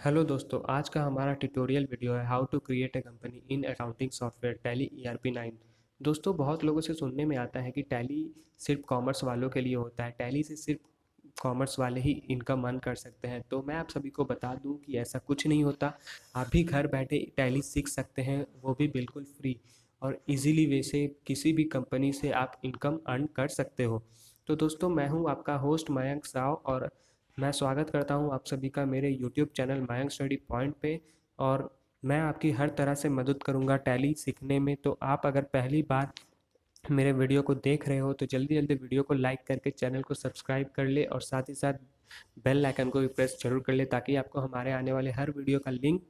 Hello दोस्तों, आज का हमारा ट्यूटोरियल वीडियो है how to create a company in accounting software Tally ERP 9। दोस्तों, बहुत लोगों से सुनने में आता है कि टैली सिर्फ कॉमर्स वालों के लिए होता है। टैली से सिर्फ कॉमर्स वाले ही इनकम अर्न कर सकते हैं। तो मैं आप सभी को बता दूं कि ऐसा कुछ नहीं होता। आप भी घर बैठे टैली सीख सकते हैं, वो भी बिल्कुल फ्री और इजीली वे से किसी भी कंपनी से आप इनकम अर्न कर सकते हो। तो दोस्तों, मैं हूं आपका होस्ट मयंक साव और मैं स्वागत करता हूं आप सभी का मेरे YouTube channel Mayank study point पे। और मैं आपकी हर तरह से मदद करूंगा टैली सीखने में। तो आप अगर पहली बार मेरे वीडियो को देख रहे हो तो जल्दी जल्दी वीडियो को लाइक करके चैनल को सब्सक्राइब कर ले और साथ ही साथ बेल आइकन को भी प्रेस जरूर कर ले, ताकि आपको हमारे आने वाले हर वीडियो का लिंक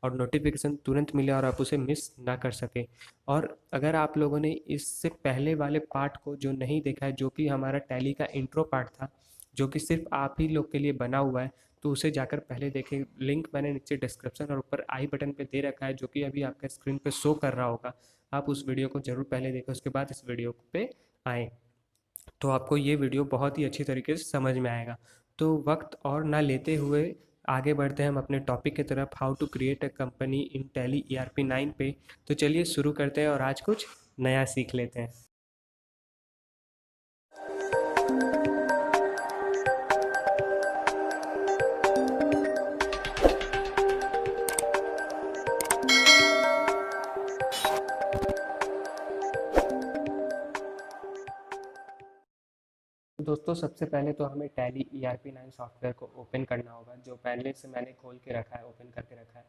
और नोटिफिकेशन तुरंत मिले और आप उसे मिस ना कर सके। और अगर आप लोगों ने इससे पहले वाले पार्ट को जो नहीं देखा है, जो कि हमारा टैली का इंट्रो पार्ट था, जो कि सिर्फ आप ही लोग के लिए बना हुआ है, तो उसे जाकर पहले देखें। लिंक मैंने नीचे डिस्क्रिप्शन और ऊपर आई बटन पे दे रखा है, जो कि अभी आपका स्क्रीन पे शो कर रहा होगा। आप उस वीडियो को ज़रूर पहले देखें, उसके बाद इस वीडियो पे आएँ। तो आपको ये वीडियो बहुत ही अच्छी तरीके से समझ में आएगा। तो वक्त और ना लेते हुए आगे बढ़ते हैं हम अपने टॉपिक की तरफ, how to create a company in Tally ERP 9 पे। तो चलिए शुरू करते हैं और आज कुछ नया सीख लेते हैं। दोस्तों, सबसे पहले तो हमें टैली ईआरपी 9 सॉफ्टवेयर को ओपन करना होगा, जो पहले से मैंने खोल के रखा है, ओपन करके रखा है।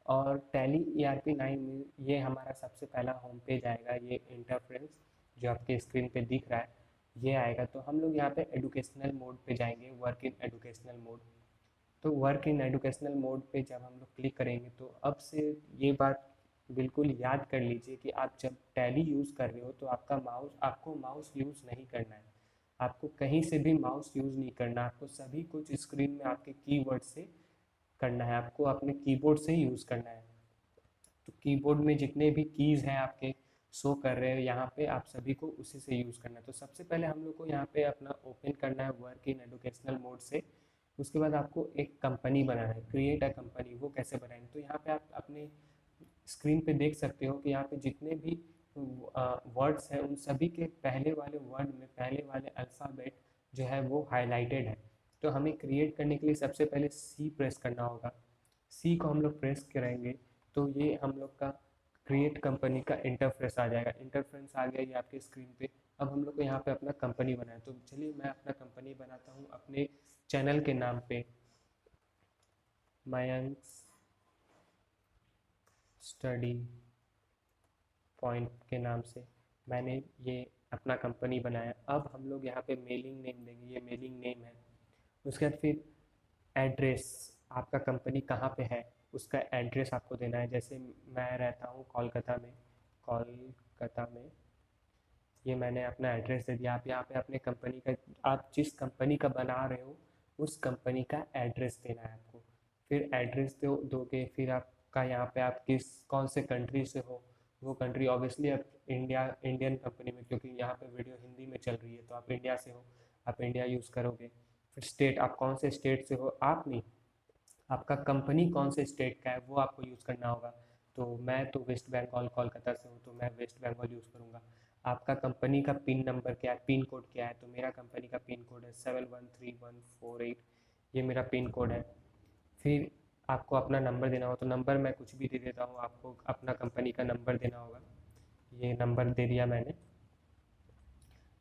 और टैली ईआरपी 9 में ये हमारा सबसे पहला होम पेज आएगा। ये इंटरफेरेंस जो आपके स्क्रीन पे दिख रहा है, ये आएगा। तो हम लोग यहाँ पे एजुकेशनल मोड पे जाएंगे, वर्क इन एजुकेशनल मोड। तो वर्क इन एजुकेशनल मोड पे जब हम लोग क्लिक करेंगे, तो अब से ये बात बिल्कुल याद कर लीजिए कि आप जब टैली यूज़ कर रहे हो तो आपको माउस यूज़ नहीं करना है। आपको कहीं से भी माउस यूज़ नहीं करना। आपको सभी कुछ स्क्रीन में आपके कीवर्ड से करना है। आपको अपने कीबोर्ड से ही यूज़ करना है। तो कीबोर्ड में जितने भी कीज़ हैं आपके शो कर रहे हैं यहाँ पे, आप सभी को उसी से यूज़ करना है। तो सबसे पहले हम लोग को यहाँ पे अपना ओपन करना है वर्क इन एजुकेशनल मोड से। उसके बाद आपको एक कंपनी बनाना है, क्रिएट अ कंपनी। वो कैसे बनाएंगे, तो यहाँ पे आप अपने स्क्रीन पे देख सकते हो कि यहाँ पे जितने भी वर्ड्स हैं, उन सभी के पहले वाले वर्ड में पहले वाले अल्फ़ाबेट जो है वो हाईलाइटेड है। तो हमें क्रिएट करने के लिए सबसे पहले सी प्रेस करना होगा। सी को हम लोग प्रेस करेंगे तो ये हम लोग का क्रिएट कंपनी का इंटरफेस आ जाएगा। इंटरफेस आ गया ये आपके स्क्रीन पे। अब हम लोग को यहाँ पे अपना कंपनी बनाए, तो चलिए मैं अपना कंपनी बनाता हूँ अपने चैनल के नाम पे, मयंक स्टडी पॉइंट के नाम से मैंने ये अपना कंपनी बनाया। अब हम लोग यहाँ पे मेलिंग नेम देंगे, ये मेलिंग नेम है। उसके बाद फिर एड्रेस, आपका कंपनी कहाँ पे है उसका एड्रेस आपको देना है। जैसे मैं रहता हूँ कोलकाता में, कोलकाता में ये मैंने अपना एड्रेस दे दिया। आप यहाँ पे अपने कंपनी का, आप जिस कंपनी का बना रहे हो उस कंपनी का एड्रेस देना है आपको। फिर एड्रेस दोगे, फिर आपका यहाँ पे आप कौन से कंट्री से हो, वो कंट्री ऑब्वियसली आप इंडियन कंपनी में, क्योंकि यहाँ पे वीडियो हिंदी में चल रही है तो आप इंडिया से हो, आप इंडिया यूज़ करोगे। फिर स्टेट, आप कौन से स्टेट से हो, आप नहीं, आपका कंपनी कौन से स्टेट का है वो आपको यूज़ करना होगा। तो मैं तो वेस्ट बंगाल कोलकाता से हूँ, तो मैं वेस्ट बंगाल यूज़ करूँगा। आपका कंपनी का पिन नंबर क्या है, पिन कोड क्या है, तो मेरा कंपनी का पिन कोड है 713148। ये मेरा पिन कोड है। फिर आपको अपना नंबर देना होगा, तो नंबर मैं कुछ भी दे देता हूँ, आपको अपना कंपनी का नंबर देना होगा। ये नंबर दे दिया मैंने।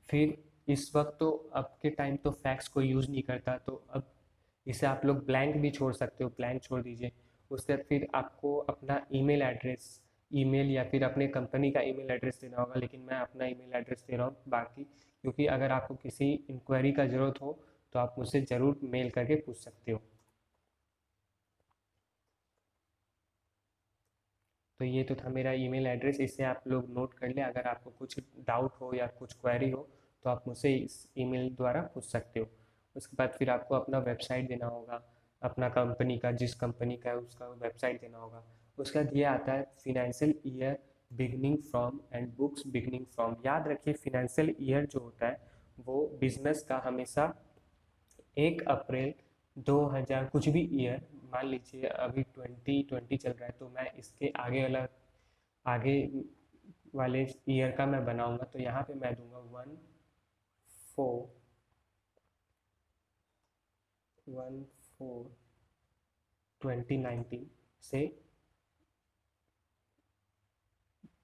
फिर इस वक्त तो अब के टाइम तो फैक्स कोई यूज़ नहीं करता, तो अब इसे आप लोग ब्लैंक भी छोड़ सकते हो, ब्लैंक छोड़ दीजिए। उसके बाद फिर आपको अपना ईमेल एड्रेस, ईमेल या फिर अपने कंपनी का ईमेल एड्रेस देना होगा, लेकिन मैं अपना ईमेल एड्रेस दे रहा हूँ बाकी, क्योंकि अगर आपको किसी इंक्वायरी का ज़रूरत हो तो आप मुझसे ज़रूर मेल करके पूछ सकते हो। तो ये तो था मेरा ईमेल एड्रेस, इसे आप लोग नोट कर लें। अगर आपको कुछ डाउट हो या कुछ क्वेरी हो तो आप मुझसे इस ईमेल द्वारा पूछ सकते हो। उसके बाद फिर आपको अपना वेबसाइट देना होगा, अपना कंपनी का, जिस कंपनी का है उसका वेबसाइट देना होगा। उसके बाद ये आता है financial year beginning from and books beginning from. याद रखिए, फिनेंशियल ईयर जो होता है वो बिजनेस का हमेशा 1 अप्रैल 2000 कुछ भी ईयर मान लीजिए अभी 2020 चल रहा है, तो मैं इसके आगे वाले ईयर का मैं बनाऊंगा। तो यहाँ पे मैं दूंगा 1/4/2019 से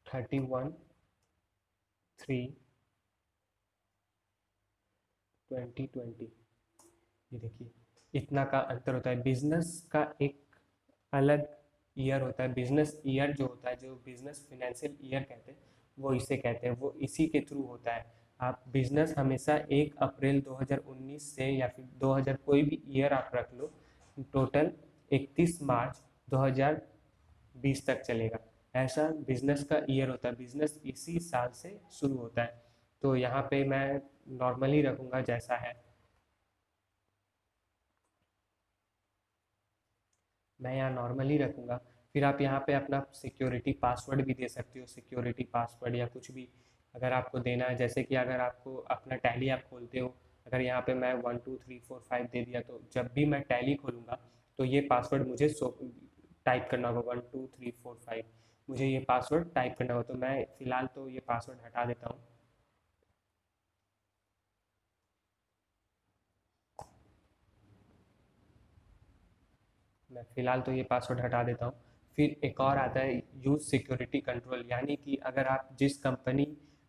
31/3/2020। ये देखिए, इतना का अंतर होता है। बिजनेस का एक अलग ईयर होता है। बिजनेस ईयर जो होता है, जो बिजनेस फिनेंशियल ईयर कहते हैं, वो इसे कहते हैं, वो इसी के थ्रू होता है। आप बिजनेस हमेशा 1 अप्रैल 2019 से, या फिर 2000 कोई भी ईयर आप रख लो, टोटल 31 मार्च 2020 तक चलेगा। ऐसा बिजनेस का ईयर होता है। बिजनेस इसी साल से शुरू होता है। तो यहाँ पे मैं नॉर्मली रखूँगा जैसा है, मैं यहाँ नॉर्मली रखूँगा। फिर आप यहाँ पे अपना सिक्योरिटी पासवर्ड भी दे सकते हो, सिक्योरिटी पासवर्ड या कुछ भी अगर आपको देना है। जैसे कि अगर आपको अपना टैली आप खोलते हो, अगर यहाँ पे मैं 1 2 3 4 5 दे दिया, तो जब भी मैं टैली खोलूँगा तो ये पासवर्ड मुझे टाइप करना होगा, 1 2 3 4 5, मुझे ये पासवर्ड टाइप करना होगा। तो मैं फ़िलहाल तो ये पासवर्ड हटा देता हूँ। मैं फ़िलहाल तो ये पासवर्ड हटा देता हूँ। फिर एक और आता है यूज़ सिक्योरिटी कंट्रोल, यानी कि अगर आप जिस कंपनी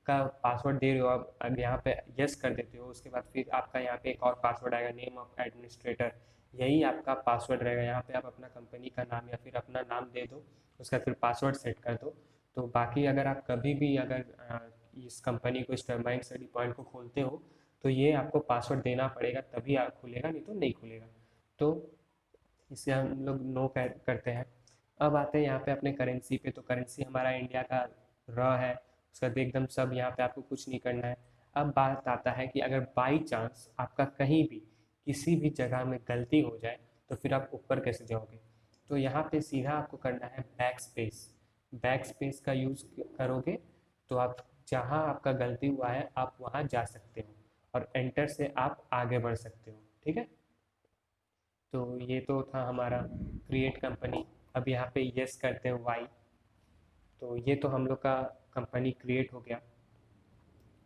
का पासवर्ड दे रहे हो, आप अब यहाँ पे यस कर देते हो, उसके बाद फिर आपका यहाँ पे एक और पासवर्ड आएगा, नेम ऑफ एडमिनिस्ट्रेटर। यही आपका पासवर्ड रहेगा। यहाँ पे आप अपना कंपनी का नाम या फिर अपना नाम दे दो, उसका फिर पासवर्ड सेट कर दो। तो बाकी अगर आप कभी भी अगर इस कंपनी को, इस टर्माइन स्टडी पॉइंट को खोलते हो, तो ये आपको पासवर्ड देना पड़ेगा, तभी आप खुलेगा, नहीं तो नहीं खुलेगा। तो इसे हम लोग नो करते हैं। अब आते हैं यहाँ पे अपने करेंसी पे। तो करेंसी हमारा इंडिया का है, उसका तो एकदम सब, यहाँ पे आपको कुछ नहीं करना है। अब बात आता है कि अगर बाई चांस आपका कहीं भी किसी भी जगह में गलती हो जाए, तो फिर आप ऊपर कैसे जाओगे? तो यहाँ पे सीधा आपको करना है बैक स्पेस। बैक स्पेस का यूज़ करोगे तो आप जहाँ आपका गलती हुआ है आप वहाँ जा सकते हो, और एंटर से आप आगे बढ़ सकते हो। ठीक है। तो ये तो था हमारा क्रिएट कंपनी। अब यहाँ पे यस करते हैं वाई। तो ये तो हम लोग का कंपनी क्रिएट हो गया।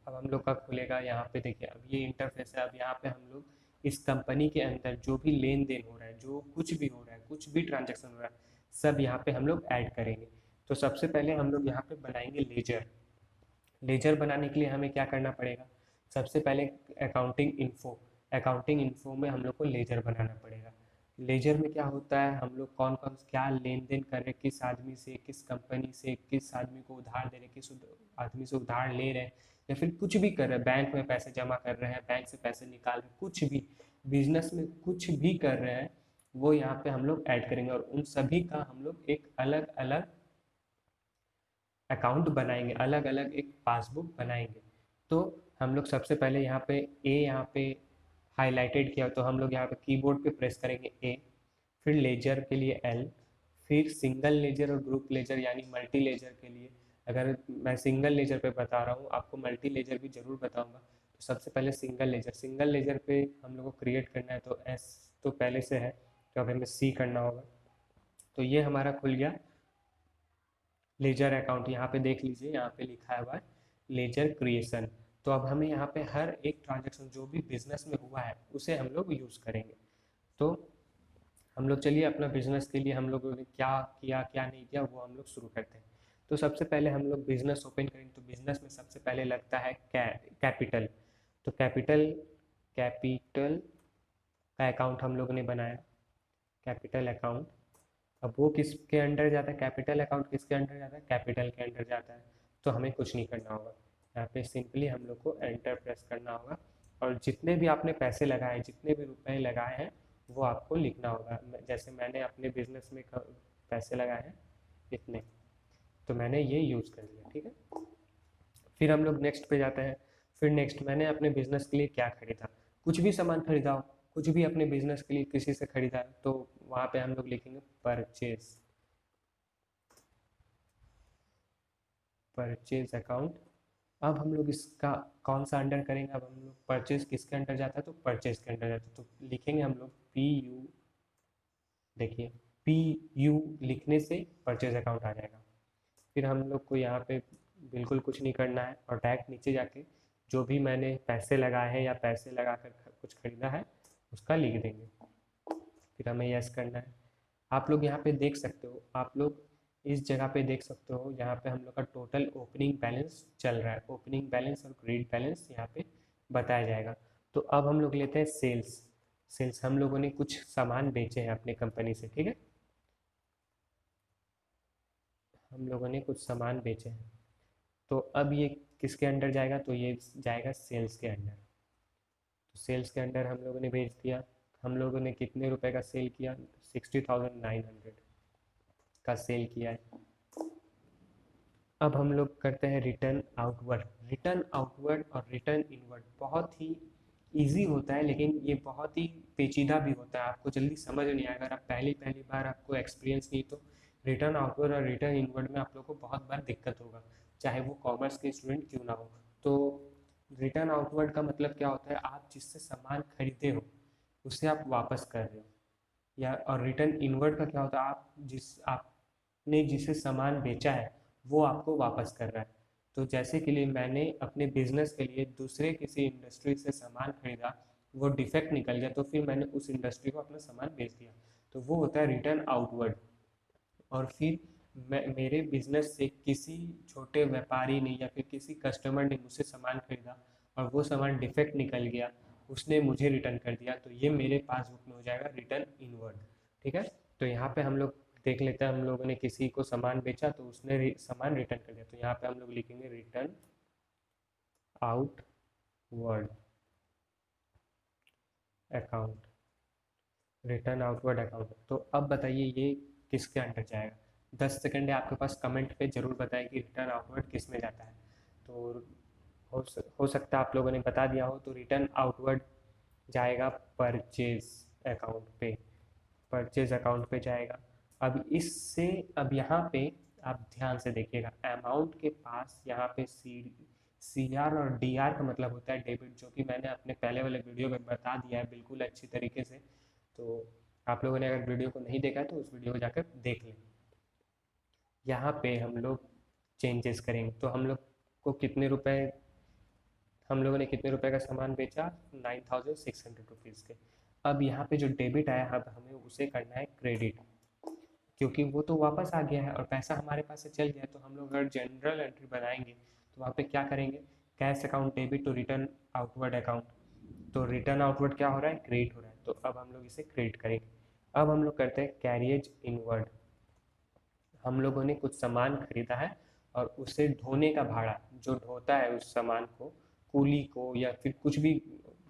अब हम लोग का खुलेगा, यहाँ पे देखिए, अब ये इंटरफेस है। अब यहाँ पे हम लोग इस कंपनी के अंदर जो भी लेन देन हो रहा है, जो कुछ भी हो रहा है, कुछ भी ट्रांजेक्शन हो रहा है, सब यहाँ पे हम लोग ऐड करेंगे। तो सबसे पहले हम लोग यहाँ पे बनाएंगे लेजर। लेजर बनाने के लिए हमें क्या करना पड़ेगा? सबसे पहले अकाउंटिंग इन्फो में हम लोग को लेजर बनाना पड़ेगा। लेजर में क्या होता है, हम लोग कौन कौन क्या लेन देन कर रहे हैं, किस आदमी से, किस कंपनी से, किस आदमी को उधार दे रहे हैं, किस आदमी से उधार ले रहे हैं, या फिर कुछ भी कर रहे हैं, बैंक में पैसे जमा कर रहे हैं, बैंक से पैसे निकाल रहे हैं, कुछ भी बिजनेस में कुछ भी कर रहे हैं, वो यहाँ पे हम लोग ऐड करेंगे। और उन सभी का हम लोग एक अलग अलग अकाउंट बनाएंगे, अलग अलग एक पासबुक बनाएंगे। तो हम लोग सबसे पहले यहाँ पे यहाँ पे हाईलाइटेड किया, तो हम लोग यहाँ पे कीबोर्ड पे प्रेस करेंगे ए। फिर लेजर के लिए एल। फिर सिंगल लेजर और ग्रुप लेजर यानी मल्टी लेजर के लिए, अगर मैं सिंगल लेजर पे बता रहा हूँ, आपको मल्टी लेजर भी जरूर बताऊंगा। तो सबसे पहले सिंगल लेजर पे हम लोग को क्रिएट करना है। तो एस तो पहले से है, तो अब हमें सी करना होगा। तो ये हमारा खुल गया लेजर अकाउंट। यहाँ पे देख लीजिए, यहाँ पे लिखा हुआ है लेजर क्रिएशन। तो अब हमें यहाँ पे हर एक ट्रांजेक्शन जो भी बिजनेस में हुआ है उसे हम लोग यूज़ करेंगे। तो हम लोग चलिए अपना बिजनेस के लिए हम लोगों ने क्या किया क्या नहीं किया वो हम लोग शुरू करते हैं। तो सबसे पहले हम लोग बिजनेस ओपन करेंगे। तो बिजनेस में सबसे पहले लगता है कैपिटल। तो कैपिटल का अकाउंट हम लोगों ने बनाया, कैपिटल अकाउंट। अब वो किसके अंडर जाता है? कैपिटल अकाउंट किसके अंडर जाता है? कैपिटल के अंडर जाता है। तो हमें कुछ नहीं करना होगा, यहाँ पे सिंपली हम लोग को एंटर प्रेस करना होगा, और जितने भी आपने पैसे लगाए, जितने भी रुपए लगाए हैं, वो आपको लिखना होगा। जैसे मैंने अपने बिजनेस में पैसे लगाए हैं इतने, तो मैंने ये यूज़ कर लिया। ठीक है। फिर हम लोग नेक्स्ट पे जाते हैं। फिर नेक्स्ट, मैंने अपने बिजनेस के लिए क्या खरीदा? कुछ भी सामान खरीदा हो, कुछ भी अपने बिजनेस के लिए किसी से खरीदा है, तो वहाँ पे हम लोग लिखेंगे परचेज, परचेज अकाउंट। अब हम लोग इसका कौन सा अंडर करेंगे? अब हम लोग परचेज किसके अंडर जाता है? तो परचेज के अंडर जाता है। तो लिखेंगे हम लोग देखिए PU लिखने से परचेज अकाउंट आ जाएगा। फिर हम लोग को यहाँ पे बिल्कुल कुछ नहीं करना है और डायरेक्ट नीचे जाके जो भी मैंने पैसे लगाए हैं या पैसे लगा कर कुछ खरीदा है उसका लिख देंगे। फिर हमें यस करना है। आप लोग यहाँ पे देख सकते हो, आप लोग इस जगह पे देख सकते हो, यहाँ पे हम लोग का टोटल ओपनिंग बैलेंस चल रहा है। ओपनिंग बैलेंस और क्रेडिट बैलेंस यहाँ पे बताया जाएगा। तो अब हम लोग लेते हैं सेल्स। सेल्स हम लोगों ने कुछ सामान बेचे हैं अपने कंपनी से, ठीक है, हम लोगों ने कुछ सामान बेचे हैं। तो अब ये किसके अंडर जाएगा, तो ये जाएगा सेल्स के अंडर। तो सेल्स के अंडर हम लोगों ने बेच दिया। हम लोगों ने कितने रुपए का सेल किया, 60,900 का सेल किया है। अब हम लोग करते हैं रिटर्न आउटवर्ड। रिटर्न आउटवर्ड और रिटर्न इनवर्ड बहुत ही इजी होता है, लेकिन ये बहुत ही पेचीदा भी होता है, आपको जल्दी समझ नहीं आएगा। अगर आप पहली पहली बार आपको एक्सपीरियंस नहीं, तो रिटर्न आउटवर्ड और रिटर्न इनवर्ड में आप लोग को बहुत बार दिक्कत होगा, चाहे वो कॉमर्स के स्टूडेंट क्यों ना हो। तो रिटर्न आउटवर्ड का मतलब क्या होता है, आप जिससे सामान खरीदे हो उसे आप वापस कर रहे हो। या और रिटर्न इनवर्ड का क्या होता है, आपने जिसे सामान बेचा है वो आपको वापस कर रहा है। तो जैसे कि लिए मैंने अपने बिजनेस के लिए दूसरे किसी इंडस्ट्री से सामान खरीदा, वो डिफेक्ट निकल गया, तो फिर मैंने उस इंडस्ट्री को अपना सामान बेच दिया, तो वो होता है रिटर्न आउटवर्ड। और फिर मेरे बिजनेस से किसी छोटे व्यापारी ने या फिर किसी कस्टमर ने मुझसे सामान खरीदा और वो सामान डिफेक्ट निकल गया, उसने मुझे रिटर्न कर दिया, तो ये मेरे पासबुक में हो जाएगा रिटर्न इनवर्ड। ठीक है, तो यहाँ पे हम लोग देख लेते हैं, हम लोगों ने किसी को सामान बेचा तो उसने सामान रिटर्न कर दिया, तो यहाँ पे हम लोग लिखेंगे return outward account. Return outward account, तो अब बताइए ये किसके अंडर जाएगा। 10 सेकंड है आपके पास, कमेंट पे जरूर बताएं कि रिटर्न आउटवर्ड किस में जाता है। तो हो सकता है आप लोगों ने बता दिया हो, तो रिटर्न आउटवर्ड जाएगा परचेज अकाउंट पे। परचेज अकाउंट पे जाएगा। अब इससे, अब यहाँ पे आप ध्यान से देखिएगा, अमाउंट के पास यहाँ पे CR और DR का मतलब होता है डेबिट, जो कि मैंने अपने पहले वाले वीडियो में बता दिया है बिल्कुल अच्छी तरीके से। तो आप लोगों ने अगर वीडियो को नहीं देखा है तो उस वीडियो को जाकर देख लें। यहाँ पे हम लोग चेंजेस करेंगे, तो हम लोगों ने कितने रुपए का सामान बेचा, 9,600 रुपीज़ के। अब यहाँ पे जो डेबिट आया, अब हमें उसे करना है क्रेडिट, क्योंकि वो तो वापस आ गया है और पैसा हमारे पास से चल गया है। तो हम लोग अगर जनरल एंट्री बनाएंगे तो वहाँ पे क्या करेंगे, cash account debit to return outward account. तो रिटर्न आउटवर्ड क्या हो रहा है, क्रेडिट हो रहा है, तो अब हम लोग इसे क्रेडिट करेंगे। अब हम लोग करते हैं कैरियज इनवर्ड। हम लोगों ने कुछ सामान खरीदा है और उसे ढोने का भाड़ा, जो ढोता है उस सामान को, कूली को या फिर कुछ भी,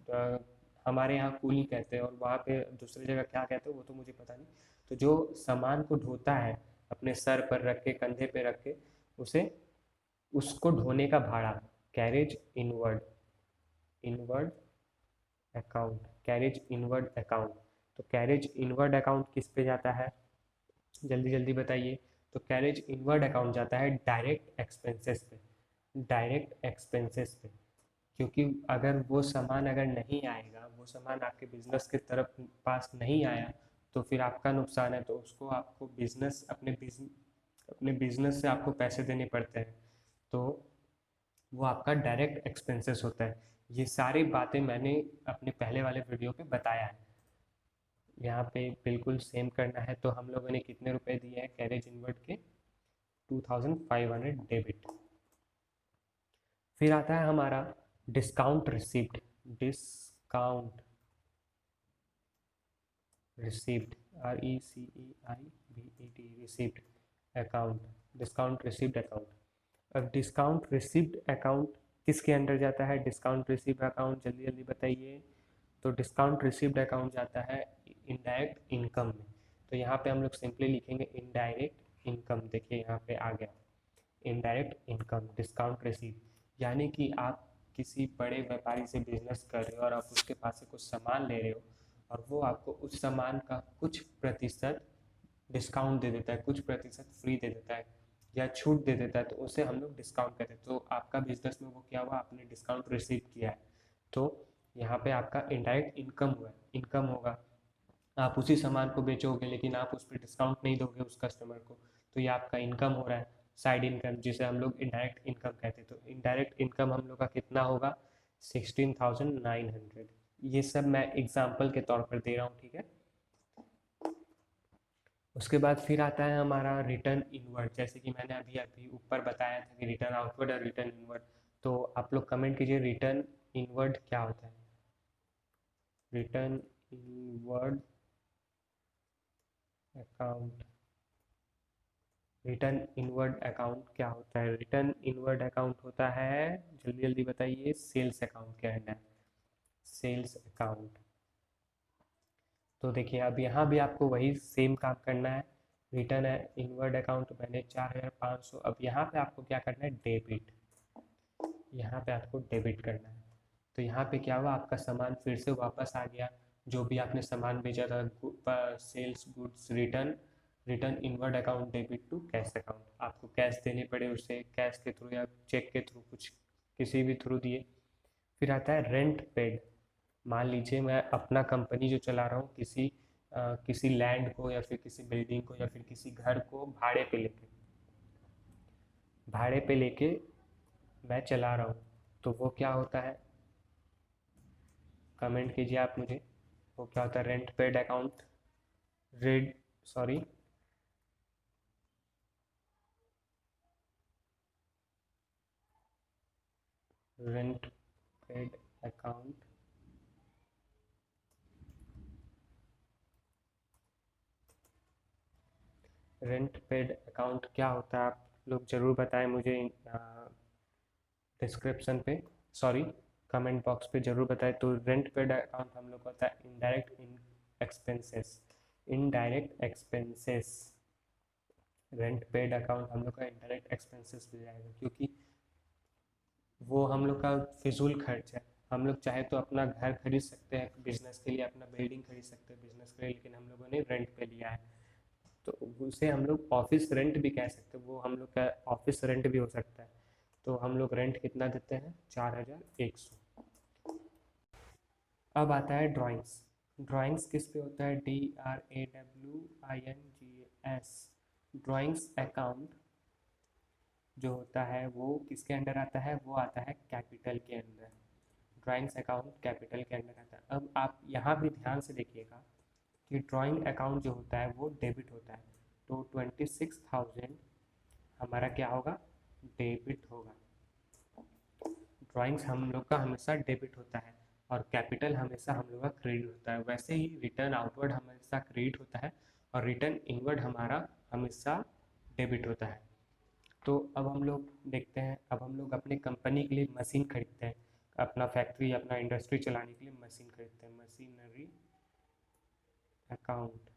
अ, हमारे यहाँ कूली कहते हैं और वहाँ पे दूसरी जगह क्या कहते हैं वो तो मुझे पता नहीं। तो जो सामान को ढोता है अपने सर पर रख के, कंधे पे रख के, उसे उसको ढोने का भाड़ा, carriage inward, inward account, carriage inward account. तो कैरेज इनवर्ड अकाउंट किस पे जाता है, जल्दी जल्दी बताइए। तो कैरेज इनवर्ड अकाउंट जाता है डायरेक्ट एक्सपेंसेस पे, डायरेक्ट एक्सपेंसेस पे। क्योंकि अगर वो सामान अगर नहीं आएगा, वो सामान आपके बिजनेस के तरफ पास नहीं आया, तो फिर आपका नुकसान है, तो उसको आपको अपने बिजनेस से आपको पैसे देने पड़ते हैं, तो वो आपका डायरेक्ट एक्सपेंसेस होता है। ये सारी बातें मैंने अपने पहले वाले वीडियो पे बताया है, यहाँ पे बिल्कुल सेम करना है। तो हम लोगों ने कितने रुपए दिए हैं कैरेज इनवर्ड के, 2,500 डेबिट। फिर आता है हमारा discount receipt. Discount receipt, RECEIVET, receipt account, discount receipt account. अब डिस्काउंट रिसिप्ट अकाउंट किसके अंडर जाता है, डिस्काउंट रिसिप्ट अकाउंट जल्दी जल्दी बताइए। तो डिस्काउंट रिसिप्ट अकाउंट जाता है इनडायरेक्ट इनकम में। तो यहाँ पे हम लोग सिंपली लिखेंगे इनडायरेक्ट इनकम। देखिए यहाँ पे आ गया इनडायरेक्ट इनकम डिस्काउंट रिसीव, यानी कि आप किसी बड़े व्यापारी से बिजनेस कर रहे हो और आप उसके पास से कुछ सामान ले रहे हो और वो आपको उस सामान का कुछ प्रतिशत डिस्काउंट दे देता है, कुछ प्रतिशत फ्री दे देता है या छूट दे देता है, तो उसे हम लोग डिस्काउंट कहते हैं। तो आपका बिजनेस में वो क्या हुआ, आपने डिस्काउंट रिसीव किया है, तो यहाँ पे आपका इनडायरेक्ट इनकम हुआ है, इनकम होगा। आप उसी सामान को बेचोगे लेकिन आप उस पर डिस्काउंट नहीं दोगे उस कस्टमर को, तो ये आपका इनकम हो रहा है, साइड इनकम, जिसे हम लोग इनडायरेक्ट इनकम कहते हैं। तो इनडायरेक्ट इनकम हम लोग का कितना होगा, 16,900। ये सब मैं एग्जाम्पल के तौर पर दे रहा हूँ, ठीक है। उसके बाद फिर आता है हमारा रिटर्न इनवर्ड, जैसे कि मैंने अभी अभी ऊपर बताया था कि रिटर्न आउटवर्ड और रिटर्न इनवर्ड। तो आप लोग कमेंट कीजिए रिटर्न इनवर्ड क्या होता है। Return inward account, return inward account क्या होता है। रिटर्न इनवर्ड अकाउंट होता है, जल्दी जल्दी बताइए, सेल्स अकाउंट के अंडर, सेल्स अकाउंट। तो देखिए अब यहाँ भी आपको वही सेम काम करना है। रिटर्न है इनवर्ड अकाउंट, मैंने 4,500, अब यहाँ पे आपको क्या करना है, डेबिट, यहाँ पे आपको डेबिट करना है। तो यहाँ पे क्या हुआ, आपका सामान फिर से वापस आ गया, जो भी आपने सामान भेजा था, sales goods return, return inward account debit to cash account. आपको कैश देने पड़े उसे, कैश के थ्रू या चेक के थ्रू, कुछ किसी भी थ्रू दिए। फिर आता है रेंट पेड। मान लीजिए मैं अपना कंपनी जो चला रहा हूँ, किसी लैंड को या फिर किसी बिल्डिंग को या फिर किसी घर को भाड़े पे लेके मैं चला रहा हूँ, तो वो क्या होता है, कमेंट कीजिए आप मुझे, वो क्या होता है, rent paid account, red, sorry, rent paid account, rent paid account क्या होता है, आप लोग ज़रूर बताएं मुझे डिस्क्रिप्शन पे, सॉरी, कमेंट बॉक्स पे ज़रूर बताएं। तो रेंट पेड अकाउंट हम लोग का होता है indirect in expenses, indirect expenses. Rent paid account हम लोग का इनडायरेक्ट एक्सपेंसेस मिल जाएगा, क्योंकि वो हम लोग का फिजूल खर्च है। हम लोग चाहे तो अपना घर खरीद सकते हैं बिजनेस के लिए, अपना बिल्डिंग खरीद सकते हैं बिजनेस के लिए, लेकिन हम लोगों ने रेंट पे लिया है, तो उसे हम लोग ऑफिस रेंट भी कह सकते हैं, वो हम लोग का ऑफिस रेंट भी हो सकता है। तो हम लोग रेंट कितना देते हैं, 4,100। अब आता है ड्राइंग्स। ड्राइंग्स किस पे होता है, DRAWINGS। ड्राइंग्स अकाउंट जो होता है वो किसके अंडर आता है, वो आता है कैपिटल के अंदर। ड्राइंग्स अकाउंट कैपिटल के अंदर आता है। अब आप यहाँ भी ध्यान से देखिएगा कि ड्राइंग अकाउंट जो होता है वो डेबिट होता है, तो 26,000 हमारा क्या होगा, डेबिट होगा। ड्राइंग्स हम लोग का हमेशा डेबिट होता है और कैपिटल हमेशा हम लोग का क्रेडिट होता है। वैसे ही रिटर्न आउटवर्ड हमेशा क्रेडिट होता है और रिटर्न इनवर्ड हमारा हमेशा डेबिट होता है। तो अब हम लोग देखते हैं, अब हम लोग अपने कंपनी के लिए मशीन खरीदते हैं, अपना फैक्ट्री अपना इंडस्ट्री चलाने के लिए मशीन खरीदते हैं, मशीनरी अकाउंट।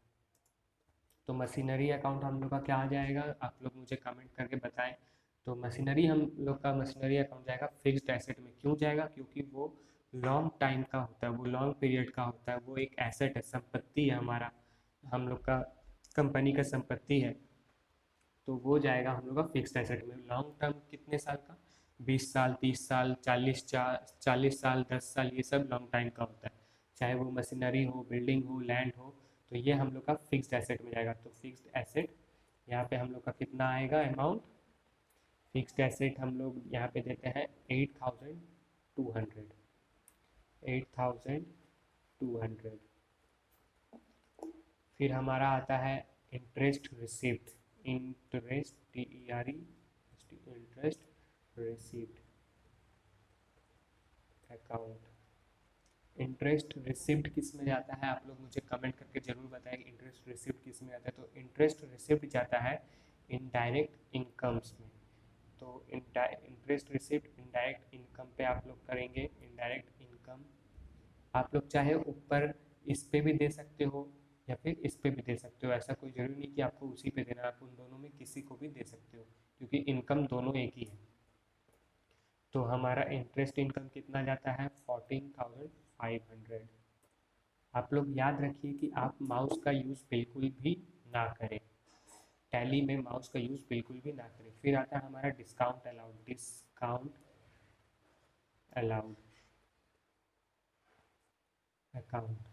तो मशीनरी अकाउंट हम लोग का क्या आ जाएगा, आप लोग मुझे कमेंट करके बताएं। तो मशीनरी हम लोग का मशीनरी अकाउंट जाएगा फिक्स्ड एसेट में। क्यों जाएगा, क्योंकि वो लॉन्ग टाइम का होता है, वो लॉन्ग पीरियड का होता है, वो एक एसेट है, संपत्ति है हमारा, हम लोग का कंपनी का संपत्ति है। तो वो जाएगा हम लोग का फिक्स्ड एसेट में। लॉन्ग टर्म कितने साल का, 20 साल, 30 साल, 40 साल, 10 साल, ये सब लॉन्ग टाइम का होता है। चाहे वो मशीनरी हो, बिल्डिंग हो, लैंड हो, तो ये हम लोग का फिक्स्ड एसेट में जाएगा। तो फिक्स्ड एसेट यहाँ पे हम लोग का कितना आएगा अमाउंट, फिक्स्ड एसेट हम लोग यहाँ पे देते हैं 8,200, 8,200। फिर हमारा आता है interest receipt, interest, TERE, interest receipt account. Interest receipt किस में जाता है, आप लोग मुझे कमेंट करके ज़रूर बताएं इंटरेस्ट रिसिप्ट किस में जाता है। तो इंटरेस्ट रिसिप्ट जाता है इनडायरेक्ट इनकम्स में। तो इंटरेस्ट रिसिप्ट इनडायरेक्ट इनकम पे आप लोग करेंगे, इनडायरेक्ट इनकम। आप लोग चाहे ऊपर इस पे भी दे सकते हो या फिर इस पे भी दे सकते हो, ऐसा कोई ज़रूरी नहीं कि आपको उसी पे देना, आप उन दोनों में किसी को भी दे सकते हो, क्योंकि इनकम दोनों एक ही है। तो हमारा इंटरेस्ट इनकम कितना जाता है, 14,500। आप लोग याद रखिए कि आप माउस का यूज़ बिल्कुल भी ना करें, टैली में माउस का यूज़ बिल्कुल भी ना करें। फिर आता है हमारा discount allowed, discount allowed account.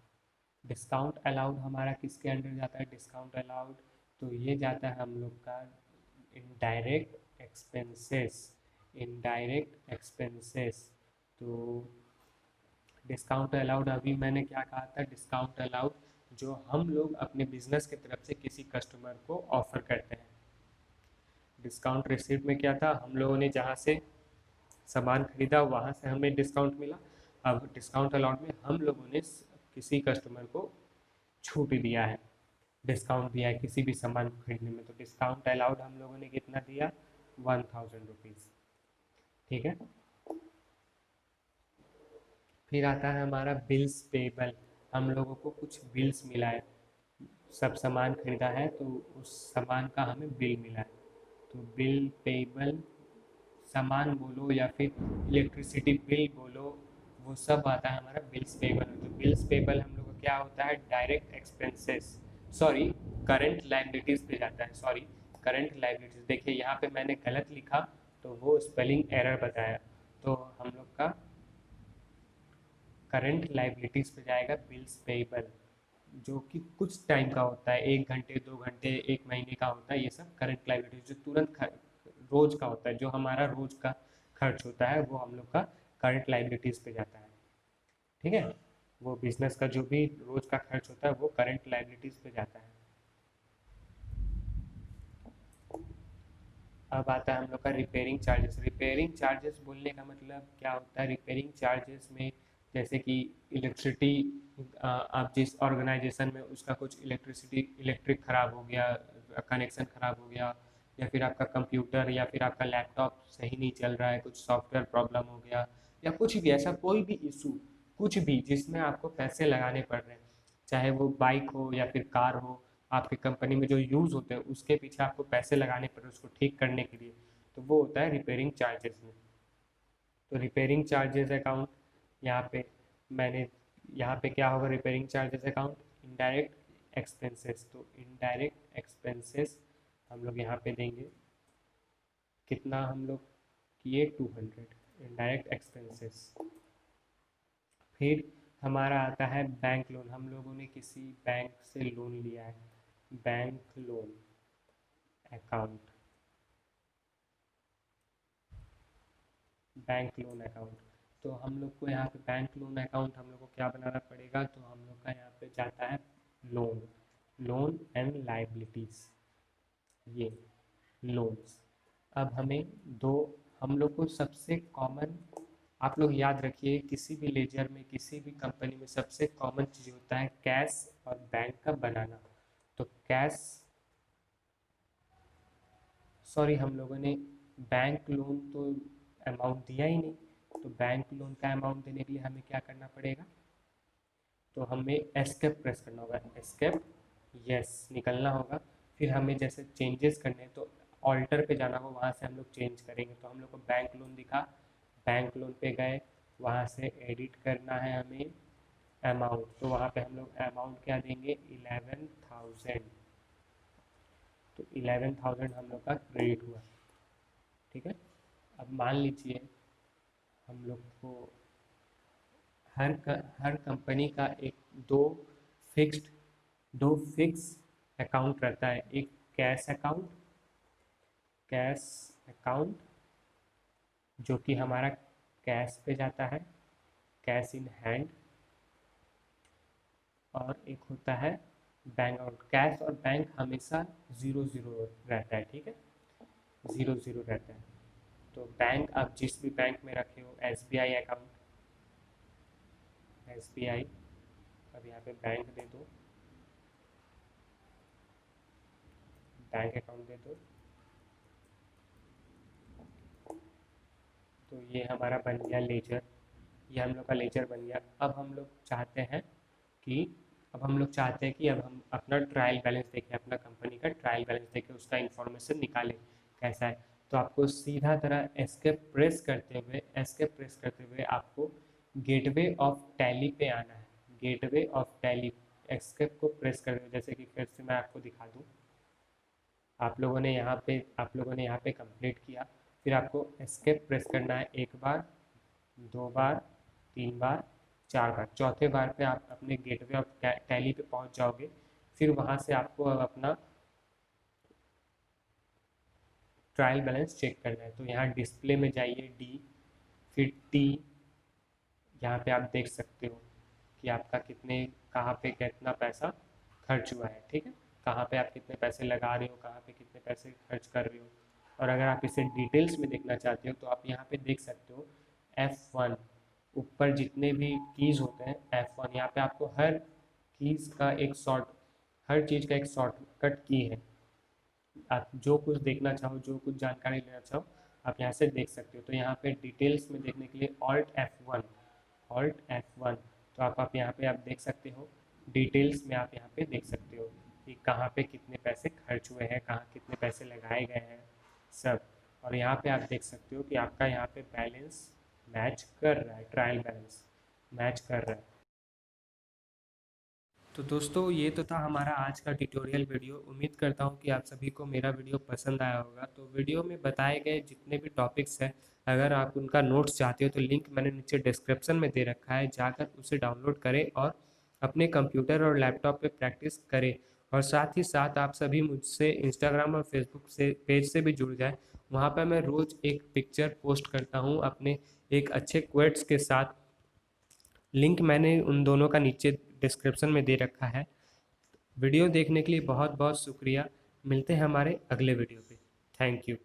Discount allowed हमारा किसके अंडर जाता है? डिस्काउंट अलाउड तो ये जाता है हम लोग का इनडायरेक्ट एक्सपेंसेस। इनडायरेक्ट एक्सपेंसेस तो डिस्काउंट अलाउड अभी मैंने क्या कहा था? डिस्काउंट अलाउड जो हम लोग अपने बिजनेस की तरफ से किसी कस्टमर को ऑफर करते हैं। डिस्काउंट रिसीप्ट में क्या था? हम लोगों ने जहाँ से सामान खरीदा वहाँ से हमें डिस्काउंट मिला। अब डिस्काउंट अलाउड में हम लोगों ने किसी कस्टमर को छूट दिया है, डिस्काउंट दिया है किसी भी सामान को खरीदने में, तो डिस्काउंट अलाउड हम लोगों ने कितना दिया? 1000 रुपीज़। ठीक है। फिर आता है हमारा बिल्स पेबल। हम लोगों को कुछ बिल्स मिला है, सब सामान खरीदा है तो उस सामान का हमें बिल मिला है, तो बिल पेबल, सामान बोलो या फिर इलेक्ट्रिसिटी बिल बोलो, वो सब आता है हमारा बिल्स पेबल में। तो बिल्स पेबल हम लोग का क्या होता है? Direct expenses, sorry current liabilities पे जाता है। सॉरी करंट लाइबिलिटीज़, देखिए यहाँ पे मैंने गलत लिखा तो वो स्पेलिंग एरर बताया। तो हम लोग का करंट लाइबिलिटीज़ पे जाएगा बिल्स पेबल, जो कि कुछ टाइम का होता है, 1 घंटे 2 घंटे 1 महीने का होता है। ये सब करंट लाइबिलिटीज जो तुरंत रोज का होता है, जो हमारा रोज का खर्च होता है वो हम लोग का करंट लाइबिलिटीज पे जाता है। ठीक है, वो बिजनेस का जो भी रोज का खर्च होता है वो करंट लाइबिलिटीज पे जाता है। अब आता है हम लोग का रिपेयरिंग चार्जेस। रिपेयरिंग चार्जेस बोलने का मतलब क्या होता है? रिपेयरिंग चार्जेस में जैसे कि इलेक्ट्रिसिटी, आप जिस ऑर्गेनाइजेशन में उसका कुछ इलेक्ट्रिक ख़राब हो गया, कनेक्शन ख़राब हो गया, या फिर आपका कंप्यूटर या फिर आपका लैपटॉप सही नहीं चल रहा है, कुछ सॉफ्टवेयर प्रॉब्लम हो गया, या कुछ भी ऐसा कोई भी इशू, कुछ भी जिसमें आपको पैसे लगाने पड़ रहे हैं, चाहे वो बाइक हो या फिर कार हो, आपकी कंपनी में जो यूज़ होते हैं उसके पीछे आपको पैसे लगाने पड़ रहे हैं उसको ठीक करने के लिए, तो वो होता है रिपेयरिंग चार्जेस में। तो रिपेयरिंग चार्जेस अकाउंट यहाँ पे मैंने, यहाँ पे क्या होगा? Repairing charges account indirect expenses, तो इनडायरेक्ट एक्सपेंसेस हम लोग यहाँ पे देंगे कितना? हम लोग किए 200 इनडायरेक्ट एक्सपेंसेस। फिर हमारा आता है बैंक लोन। हम लोगों ने किसी बैंक से लोन लिया है, bank loan account, bank loan account. तो हम लोग को यहाँ पे बैंक लोन अकाउंट हम लोग को क्या बनाना पड़ेगा? तो हम लोग का यहाँ पे जाता है लोन, लोन एंड लाइबिलिटीज़, ये लोन्स। अब हमें दो, हम लोग को सबसे कॉमन, आप लोग याद रखिए किसी भी लेजर में किसी भी कंपनी में सबसे कॉमन चीज़ होता है कैश और बैंक का बनाना। तो कैश, सॉरी हम लोगों ने बैंक लोन तो अमाउंट दिया ही नहीं, तो बैंक लोन का अमाउंट देने के लिए हमें क्या करना पड़ेगा? तो हमें एस्केप प्रेस करना होगा, एस्केप, यस निकलना होगा। फिर हमें जैसे चेंजेस करने हैं तो ऑल्टर पे जाना होगा, वहाँ से हम लोग चेंज करेंगे। तो हम लोग को बैंक लोन दिखा, बैंक लोन पे गए, वहाँ से एडिट करना है हमें अमाउंट, तो वहाँ पे हम लोग अमाउंट क्या देंगे? 11,000। तो 11,000 हम लोग का क्रेडिट हुआ। ठीक है। अब मान लीजिए हम लोग को हर कंपनी का एक दो फिक्स्ड दो फिक्स अकाउंट रहता है, एक कैश अकाउंट, कैश अकाउंट जो कि हमारा कैश पे जाता है, कैश इन हैंड, और एक होता है बैंक अकाउंट। कैश और बैंक हमेशा ज़ीरो ज़ीरो रहता है, ठीक है, ज़ीरो ज़ीरो रहता है। तो बैंक आप जिस भी बैंक में रखे हो, एसबीआई अकाउंट, एसबीआई, अब यहाँ पे बैंक दे दो, बैंक अकाउंट दे दो, तो ये हमारा बन गया लेजर, ये हम लोग का लेजर बन गया। अब हम लोग चाहते हैं कि अब हम लोग चाहते हैं कि अब हम अपना ट्रायल बैलेंस देखें, अपना कंपनी का ट्रायल बैलेंस देखें, उसका इंफॉर्मेशन निकालें कैसा है। तो आपको सीधा तरह एस्केप प्रेस करते हुए आपको गेटवे ऑफ टैली पे आना है, गेटवे ऑफ टैली, एस्केप को प्रेस करते हुए, जैसे कि फिर से मैं आपको दिखा दूँ, आप लोगों ने यहाँ पे कंप्लीट किया, फिर आपको एस्केप प्रेस करना है 1 बार, 2 बार, 3 बार, 4 बार। चौथे बार पे आप अपने गेटवे ऑफ टैली पे पहुंच जाओगे। फिर वहां से आपको अब अपना ट्रायल बैलेंस चेक करना है। तो यहाँ डिस्प्ले में जाइए, डी, फिर टी। यहाँ पे आप देख सकते हो कि आपका कितने, कहाँ पे कितना पैसा खर्च हुआ है, ठीक है। कहाँ पे आप कितने पैसे लगा रहे हो, कहाँ पे कितने पैसे खर्च कर रहे हो। और अगर आप इसे डिटेल्स में देखना चाहते हो तो आप यहाँ पे देख सकते हो F1। ऊपर जितने भी कीज़ होते हैं F1, यहाँ पे आपको हर कीज़ का एक शॉर्ट, हर चीज़ का एक शॉर्टकट की है। आप जो कुछ देखना चाहो, जो कुछ जानकारी लेना चाहो, आप यहाँ से देख सकते हो। तो यहाँ पे डिटेल्स में देखने के लिए Alt F1, Alt F1। तो आप यहाँ पे आप देख सकते हो, डिटेल्स में आप यहाँ पे देख सकते हो कि कहाँ पे कितने पैसे खर्च हुए हैं, कहाँ कितने पैसे लगाए गए हैं, सब। और यहाँ पे आप देख सकते हो कि आपका यहाँ पे बैलेंस मैच कर रहा है, ट्रायल बैलेंस मैच कर रहा है। तो दोस्तों, ये तो था हमारा आज का ट्यूटोरियल वीडियो। उम्मीद करता हूँ कि आप सभी को मेरा वीडियो पसंद आया होगा। तो वीडियो में बताए गए जितने भी टॉपिक्स हैं, अगर आप उनका नोट्स चाहते हो तो लिंक मैंने नीचे डिस्क्रिप्शन में दे रखा है, जाकर उसे डाउनलोड करें और अपने कंप्यूटर और लैपटॉप पे प्रैक्टिस करें। और साथ ही साथ आप सभी मुझसे इंस्टाग्राम और फेसबुक से पेज से भी जुड़ जाए। वहाँ पर मैं रोज़ एक पिक्चर पोस्ट करता हूँ अपने एक अच्छे क्वेट्स के साथ। लिंक मैंने उन दोनों का नीचे डिस्क्रिप्शन में दे रखा है। वीडियो देखने के लिए बहुत बहुत शुक्रिया। मिलते हैं हमारे अगले वीडियो पे। Thank you.